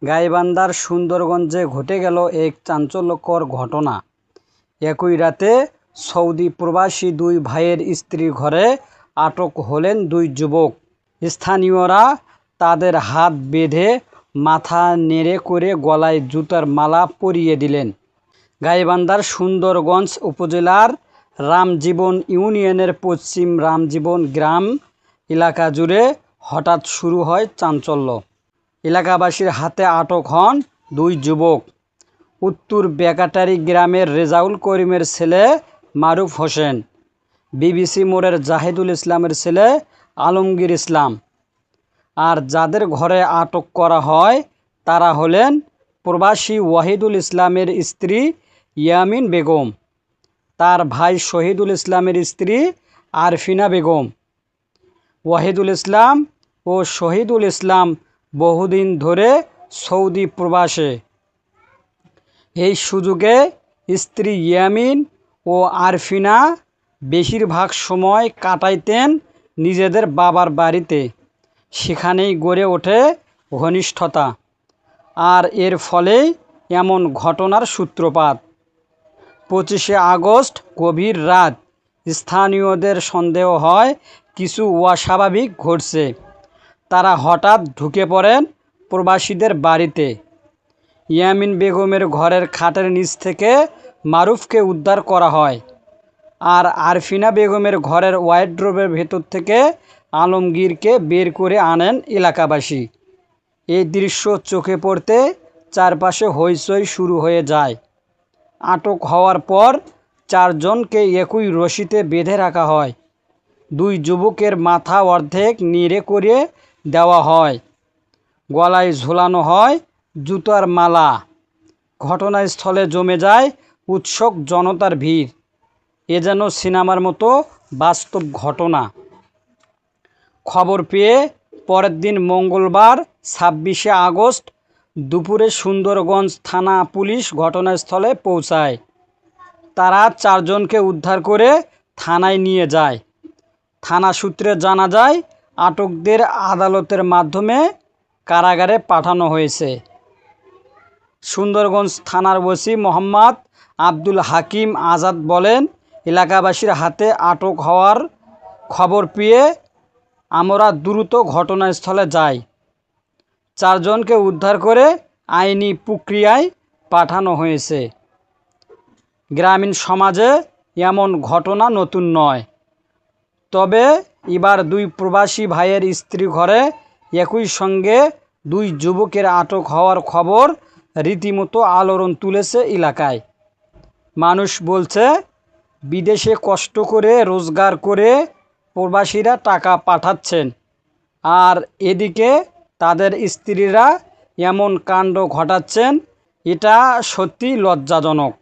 গাইবান্ধার সুন্দরগঞ্জে ঘটে গেল এক চাঞ্চল্যকর ঘটনা। একই রাতে সৌদি প্রবাসী দুই ভাইয়ের স্ত্রীর ঘরে আটক হলেন দুই যুবক। স্থানীয়রা তাদের হাত বেঁধে মাথা নেড়ে করে গলায় জুতার মালা পরিয়ে দিলেন। গাইবান্ধার সুন্দরগঞ্জ উপজেলার রামজীবন ইউনিয়নের পশ্চিম রামজীবন গ্রাম এলাকা জুড়ে হঠাৎ শুরু হয় চাঞ্চল্য। এলাকাবাসীর হাতে আটক হন দুই যুবক। উত্তর বেকাটারি গ্রামের রেজাউল করিমের ছেলে মারুফ হোসেন, বিবিসি মোড়ের জাহিদুল ইসলামের ছেলে আলমগীর ইসলাম। আর যাদের ঘরে আটক করা হয় তারা হলেন প্রবাসী ওয়াহিদুল ইসলামের স্ত্রী ইয়ামিন বেগম, তার ভাই শহীদুল ইসলামের স্ত্রী আরফিনা বেগম। ওয়াহিদুল ইসলাম ও শহীদুল ইসলাম বহুদিন ধরে সৌদি প্রবাসে। এই সুযোগে স্ত্রী ইয়ামিন ও আরফিনা বেশিরভাগ সময় কাটাইতেন নিজেদের বাবার বাড়িতে। সেখানেই গড়ে ওঠে ঘনিষ্ঠতা, আর এর ফলেই এমন ঘটনার সূত্রপাত। 25শে আগস্ট গভীর রাত স্থানীয়দের সন্দেহ হয় কিছু অস্বাভাবিক ঘটছে। তারা হঠাৎ ঢুকে পড়েন প্রবাসীদের বাড়িতে। ইয়ামিন বেগমের ঘরের খাটের নিচ থেকে মারুফকে উদ্ধার করা হয়, আর আরফিনা বেগমের ঘরের ওয়ার্ডরোবের ভেতর থেকে আলমগীরকে বের করে আনেন এলাকাবাসী। এই দৃশ্য চোখে পড়তে চারপাশে হইচই শুরু হয়ে যায়। আটক হওয়ার পর চারজনকে একই রশিতে বেঁধে রাখা হয়। দুই যুবকের মাথা অর্ধেক নেড়ে করে দেওয়া হয়, গলায় ঝোলানো হয় জুতার মালা। ঘটনাস্থলে জমে যায় উৎসুক জনতার ভিড়। এ যেন সিনেমার মতো বাস্তব ঘটনা। খবর পেয়ে পরের দিন মঙ্গলবার 26শে আগস্ট দুপুরে সুন্দরগঞ্জ থানা পুলিশ ঘটনাস্থলে পৌঁছায়। তারা চারজনকে উদ্ধার করে থানায় নিয়ে যায়। থানা সূত্রে জানা যায়, আটকদের আদালতের মাধ্যমে কারাগারে পাঠানো হয়েছে। সুন্দরগঞ্জ থানার ওসি মোহাম্মদ আব্দুল হাকিম আজাদ বলেন, এলাকাবাসীর হাতে আটক হওয়ার খবর পেয়ে আমরা দ্রুত ঘটনাস্থলে যাই। চারজনকে উদ্ধার করে আইনি প্রক্রিয়ায় পাঠানো হয়েছে। গ্রামীণ সমাজে এমন ঘটনা নতুন নয়, তবে এবার দুই প্রবাসী ভাইয়ের স্ত্রী ঘরে একই সঙ্গে দুই যুবকের আটক হওয়ার খবর রীতিমতো আলোড়ন তুলেছে এলাকায়। মানুষ বলছে, বিদেশে কষ্ট করে রোজগার করে প্রবাসীরা টাকা পাঠাচ্ছেন, আর এদিকে তাদের স্ত্রীরা এমন কাণ্ড ঘটাচ্ছেন। এটা সত্যি লজ্জাজনক।